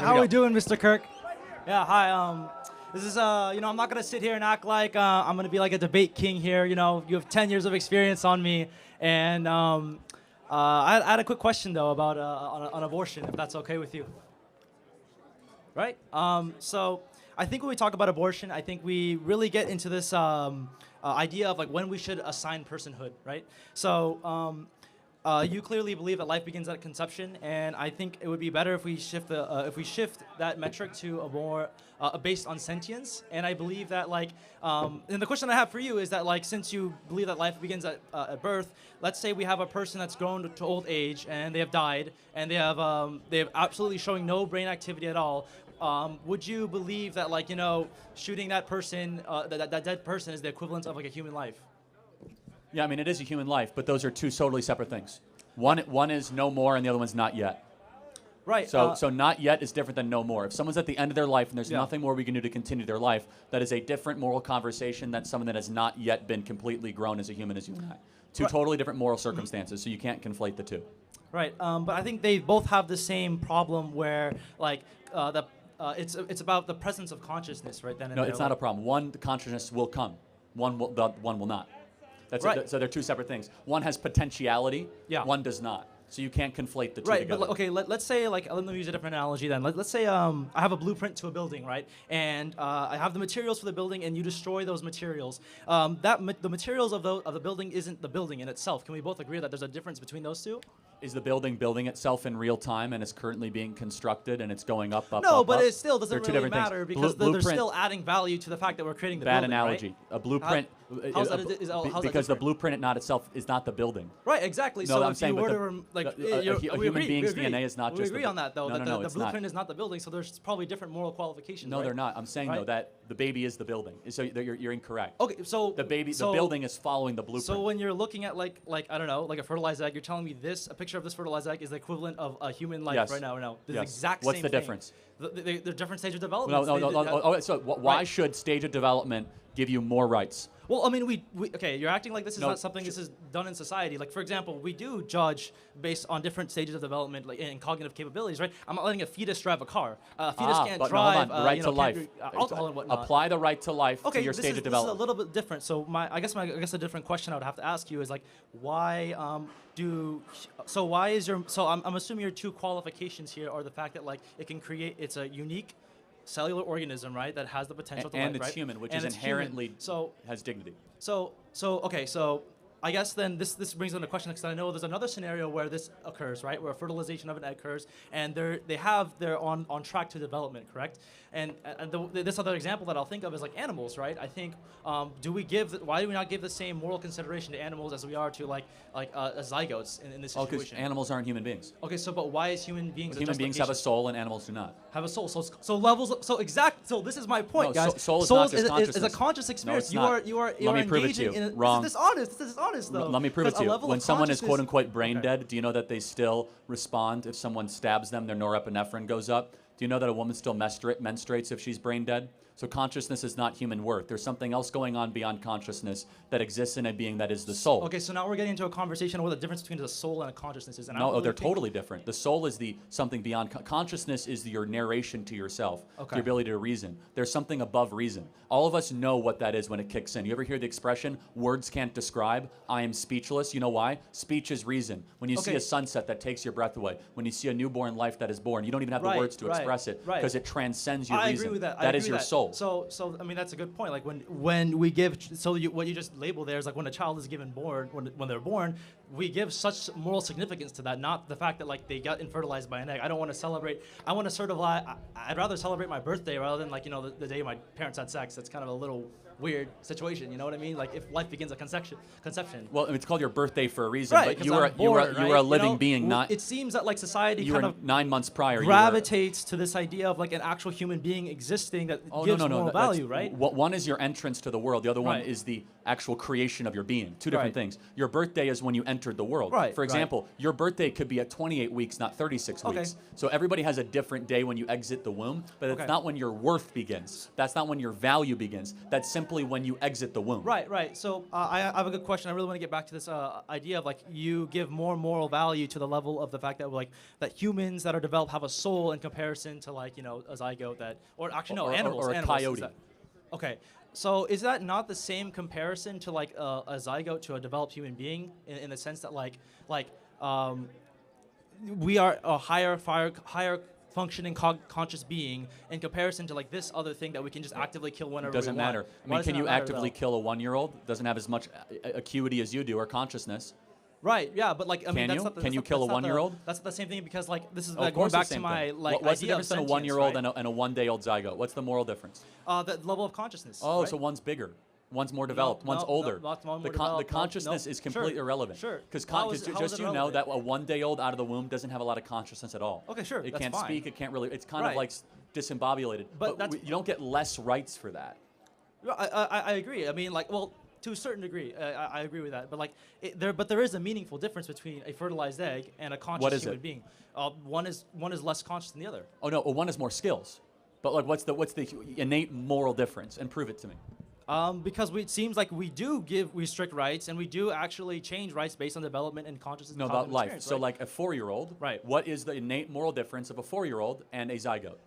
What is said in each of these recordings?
How are we doing, Mr. Kirk? Yeah, hi. This is I'm not gonna sit here and act like I'm gonna be like a debate king here. You have 10 years of experience on me, and I had a quick question though about on abortion, if that's okay with you. Right? So I think when we talk about abortion, I think we really get into this idea of like when we should assign personhood, right? So you clearly believe that life begins at conception, and I think it would be better if we shift that metric to a more based on sentience. And I believe that and the question I have for you is that since you believe that life begins at birth, let's say we have a person that's grown to old age and they have died and they have absolutely showing no brain activity at all. Would you believe that shooting that person, that dead person, is the equivalent of like a human life? Yeah, I mean, it is a human life, but those are two totally separate things. One is no more, and the other one's not yet. Right. So not yet is different than no more. If someone's at the end of their life and there's nothing more we can do to continue their life, that is a different moral conversation than someone that has not yet been completely grown as a human as you and I. Two totally different moral circumstances, so you can't conflate the two. Right. But I think they both have the same problem where it's about the presence of consciousness, right? No, it's not a problem. One, the consciousness will come. One will not. So they're two separate things. One has potentiality. Yeah. One does not. So you can't conflate the two right, together. But okay, let's say let me use a different analogy then. Let's say I have a blueprint to a building, right? And I have the materials for the building, and you destroy those materials. The materials of the building isn't the building in itself. Can we both agree that there's a difference between those two? Is the building building itself in real time and it's currently being constructed and it's going up? No, but up? it still doesn't really matter because they're blueprint, still adding value to the fact that we're creating the bad building. analogy. Right? A blueprint. How's that because the different? blueprint not itself is not the building. Right, exactly. No, so I'm if saying, you were but to a human being's DNA is not we just. agree on that though. No, that no, the it's blueprint not. is not the building, so there's probably different moral qualifications. No, right? they're not. I'm saying though that the baby is the building. So you're incorrect. Okay, so the building is following the blueprint. So when you're looking at like I don't know, like a fertilized egg, you're telling me a picture of this fertilized egg is the equivalent of a human life right now. No, the exact What's same the thing. difference? The different stage of development. No. So why should stage of development give you more rights? Well, I mean, okay, you're acting like this is not something this is done in society. Like, for example, we do judge based on different stages of development, like in cognitive capabilities, right? I'm not letting a fetus drive a car. A fetus can't but drive. No, hold on. The right to life. Alcohol and whatnot. Apply the right to life to your stage of development. This is a little bit different. So I guess a different question I would have to ask you is like, why I'm assuming your two qualifications here are the fact that it's a unique cellular organism, right, that has the potential to life, and it's right? human, which and is inherently has dignity. So I guess then this brings on a question because I know there's another scenario where this occurs, right, where fertilization of an egg occurs, and they're on track to development, correct? And this other example that I'll think of is like animals, right? I think why do we not give the same moral consideration to animals as we are to zygotes in this situation? Because animals aren't human beings. Okay, but why is human beings? Human beings have a soul and animals do not. Have a soul. So this is my point, no, guys. Soul is not just consciousness. Is a conscious experience. No, it's you are Let me prove it to engaging you. in Wrong. This is honest though. Let me prove it to you. When someone is quote unquote brain Okay. dead, do you know that they still respond if someone stabs them? Their norepinephrine goes up. Do you know that a woman still menstruates if she's brain dead? So consciousness is not human worth. There's something else going on beyond consciousness that exists in a being that is the soul. Okay, so now we're getting into a conversation of what the difference between the soul and a consciousness is. And No, they're totally different. The soul is something beyond. Consciousness is your narration to yourself, Okay. the ability to reason. There's something above reason. All of us know what that is when it kicks in. You ever hear the expression, words can't describe, I am speechless? You know why? Speech is reason. When you see a sunset that takes your breath away, when you see a newborn life that is born, you don't even have the words to express it because it transcends your reason. I agree with that. That is your soul. So I mean, that's a good point. Like when we give, what you just labeled there is like when a child is given born, when they're born, we give such moral significance to that, not the fact that they got infertilized by an egg. I don't want to celebrate. I want to sort of I'd rather celebrate my birthday rather than the day my parents had sex. That's kind of a little weird situation. You know what I mean? Like if life begins at conception. Well, it's called your birthday for a reason. Right, but you were a living being, not. It seems that society You kind were of 9 months prior. gravitates to this idea of an actual human being existing that gives moral value, right? One is your entrance to the world. The other one Right. is the actual creation of your being. Two different Right. things. Your birthday is when you entered the world. Right, For example, your birthday could be at 28 weeks, not 36 Okay. weeks. So everybody has a different day when you exit the womb, but it's Okay. not when your worth begins. That's not when your value begins. That's simply simply when you exit the womb. Right, right. So I have a good question. I really want to get back to this idea of like you give more moral value to the level of the fact that like that humans that are developed have a soul in comparison to like a zygote that, or actually no, animals. or a animals, coyote. Okay, so is that not the same comparison to like a zygote to a developed human being in the sense that we are a higher functioning conscious being in comparison to like this other thing that we can just actively kill whenever Doesn't we want. matter. I Why mean, does can it you not matter, actively though? kill a 1-year-old? Doesn't have as much acuity as you do or consciousness. Right. Yeah, but like I mean, Can that's you? not the, Can that's you not- kill that's a not the- 1-year-old? That's the same thing because like this is Of like course, going back the to same my thing. like What's the idea of difference in a sentience, 1-year-old right? and a 1-day-old zygote? What's the moral difference? The level of consciousness. Oh, right? so one's bigger. One's more developed. One's no, older. not one the, more developed, the no, consciousness no. is completely Sure, irrelevant. sure. Because How is it just you know that irrelevant? a 1-day-old out of the womb doesn't have a lot of consciousness at all. Okay, sure, It that's can't fine. speak. It can't really. It's kind of Right. like disembobulated. But that's- you don't get less rights for that. I agree. I mean, like, well, to a certain degree, I agree with that. But like, there is a meaningful difference between a fertilized egg and a conscious is human it? being. One is less conscious than the other. Oh no, one has more skills. But like, what's the innate moral difference? And prove it to me. Because it seems like we do restrict rights, and we do actually change rights based on development and consciousness. No, and about cognitive life. experience, So right? like a 4-year-old. Right. What is the innate moral difference of a 4-year-old and a zygote?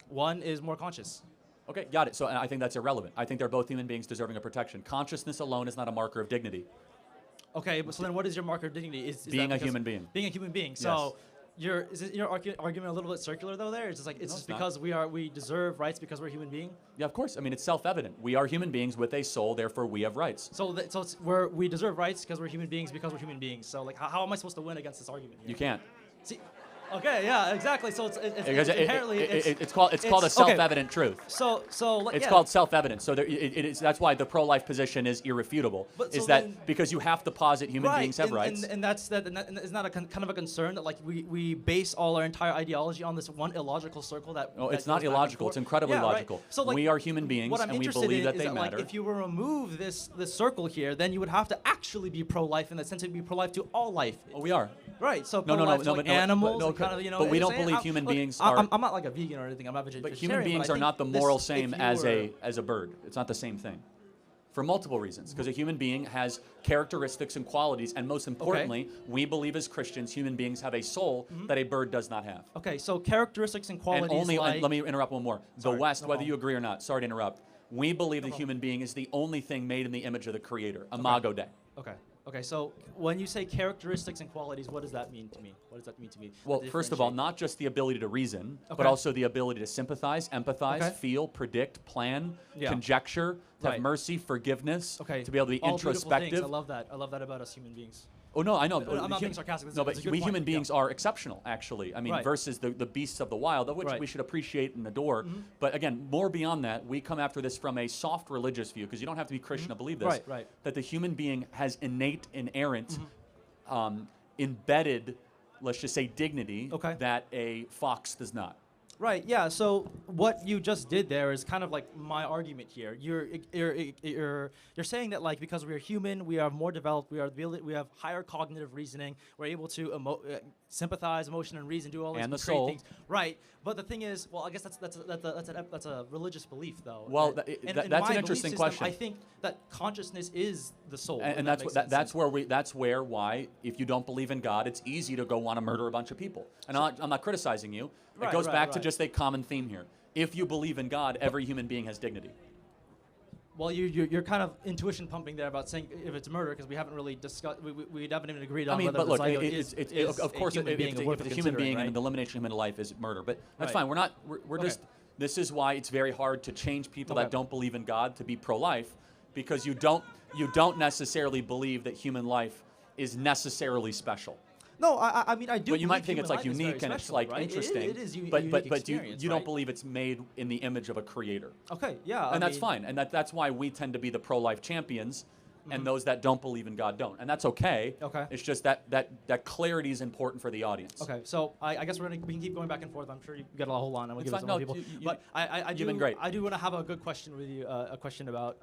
One is more conscious. Okay, got it. So I think that's irrelevant. I think they're both human beings deserving of protection. Consciousness alone is not a marker of dignity. Okay, but so then what is your marker of dignity? Is Being that a because- human being. Being a human being. So is your argument a little bit circular though? There, it's just like it's No, just it's not. because we deserve rights because we're a human being. Yeah, of course. I mean, it's self-evident. We are human beings with a soul, therefore we have rights. We deserve rights because we're human beings because we're human beings. So like, how am I supposed to win against this argument here? You can't. See, okay, yeah, exactly. So Because inherently it's called a okay. self-evident truth. So like, It's yeah. called self-evident. So that's why the pro-life position is irrefutable. But is so that then- because you have to posit human Right, beings have rights. and it's not a kind of a concern that like we base all our entire ideology on this one illogical circle that. No, that it's not goes back and illogical. forth. It's incredibly Yeah, right. logical. So like, we are human beings, what I'm and we interested believe in that is they that, matter. like, if you were to remove this circle here, then you would have to actually be pro-life in the sense of be pro-life to all life. Well, we are. Right. So No, no, pro-life to, no, like, but no, animals, but no, and kind of, you know. but we don't saying- believe I'm- human look, beings I'm are- not like a vegan or anything. I'm not But vegetarian. human beings I are not the think moral this- same if you as were- a bird. It's not the same thing. For multiple reasons. Because a human being has characteristics and qualities, and most importantly, we believe as Christians, human beings have a soul that a bird does not have. Okay, so characteristics and qualities. And only, like, let me interrupt one more. Sorry, The West, no whether problem. you agree or not, sorry to interrupt, we believe the problem. human being is the only thing made in the image of the Creator, Imago Dei. Okay. So when you say characteristics and qualities, what does that mean to me? What does that mean to me? Well, The first of all, differentiate- not just the ability to reason, Okay. but also the ability to sympathize, empathize, Okay. feel, predict, plan, Yeah. conjecture, to have Right. mercy, forgiveness, Okay. to be able to be All beautiful things. introspective. I love that. I love that about us human beings. Oh no, I know. I'm not being sarcastic. No, but It's a good we point. human Yeah. beings are exceptional, actually. I mean, Right. versus the beasts of the wild, of which Right. Mm-hmm. we should appreciate and adore. But again, more beyond that, we come after this from a soft religious view, because you don't have to be Christian to believe this. Mm-hmm. Right. That the human being has innate, inherent, embedded, let's just say, dignity Okay. that a fox does not. Right. Yeah. So what you just did there is kind of like my argument here. You're saying that like because we are human, we are more developed, we have higher cognitive reasoning, we're able to sympathize, emotion, and reason, do all these And the great soul. things. Right. But the thing is, well, I guess that's a religious belief though. Well, that- that- in that's my an belief interesting system, question. I think that consciousness is the soul. And if that's makes what, sense. that's where why if you don't believe in God, it's easy to go want to murder a bunch of people. And I'm not criticizing you. Right, it goes right, back to right. just a common theme here. If you believe in God, every human being has dignity. Well, you're kind of intuition pumping there about saying if it's murder because we haven't really discussed. We haven't even agreed on I mean, whether but the look, zygote it's of course, a human if being it's worth a of human being considering, and the right? elimination of human life is murder. But that's Right. fine. We're Okay. just. This is why it's very hard to change people Okay. that don't believe in God to be pro-life, because you don't necessarily believe that human life is necessarily special. No, I mean I do. But you might believe think it's human like life is unique very and it's special, like right? interesting. It is but unique you experience, don't right? believe it's made in the image of a creator. Okay, yeah, And that's fine. And that's why we tend to be the pro-life champions, and those that don't believe in God don't. And that's okay. Okay. It's just that clarity is important for the audience. Okay, so I guess we can keep going back and forth. I'm sure you got a whole lot. I'm gonna It's give it to fine. more No, people. you- But I do. you've been great. I do want to have a good question with you. A question about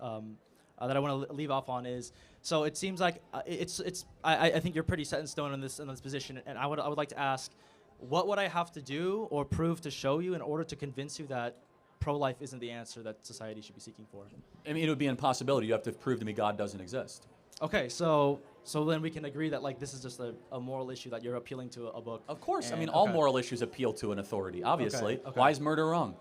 that I want to leave off on is. So it seems like I think you're pretty set in stone in this position, and I would like to ask, what would I have to do or prove to show you in order to convince you that pro-life isn't the answer that society should be seeking for. I mean, it would be an impossibility. You have to prove to me God doesn't exist. Okay, so then we can agree that like this is just a moral issue that you're appealing to a book. Of course. I And- mean, all okay. moral issues appeal to an authority, obviously. Okay. Why is murder wrong?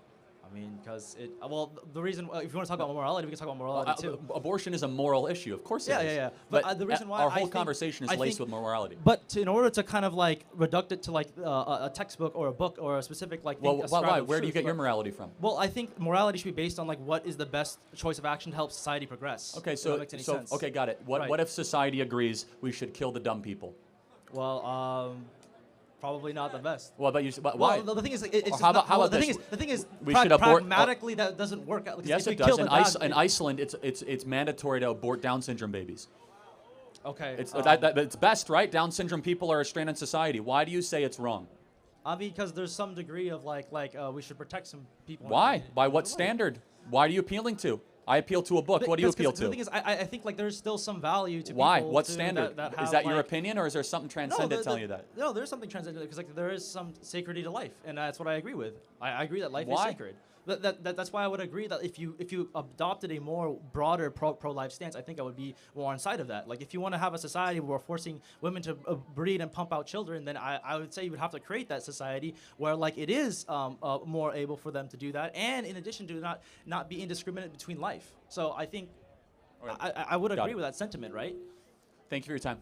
I mean, because it. Well, the reason if you want to talk about morality, we can talk about morality too. Abortion is a moral issue. Of course it is. Yeah. But, But the reason why our I whole think- conversation is I laced think- with morality. But in order to kind of like reduct it to like a textbook or a book or a specific like Well, thing, why? ascribe of Where do you truth, get your but- morality from? Well, I think morality should be based on like what is the best choice of action to help society progress. Okay, If so that makes any sense. okay, got it. What Right. what if society agrees we should kill the dumb people? Well, probably not the best. Well, but why? Well, the thing is, it's Or just how not- about- how well, about the thing this? is, the thing is, We should abort- pragmatically that doesn't work out. Because Yes, if we it does. kill In, the bad- in Iceland, it's mandatory to abort Down syndrome babies. Okay. It's it's best, right? Down syndrome people are a strain on society. Why do you say it's wrong? because there's some degree of like we should protect some people. Why? By what Why? standard? Why are you appealing to? I appeal to a book. What do you Because- appeal because The thing to? is, I think like there's still some value to Why? people What to standard? That Is have, that your like- opinion, or is there something transcendent telling you that? No, there's something transcendent because like there is some sacredity to life, and that's what I agree with. I agree that life Why? is sacred. That's why I would agree that if you adopted a more broader pro-life stance, I think I would be more on side of that. Like if you want to have a society where we're forcing women to breed and pump out children, then I would say you would have to create that society where like it is more able for them to do that, and in addition to not be indiscriminate between life. So I think Okay. I would Got agree it. with that sentiment, right? Thank you for your time.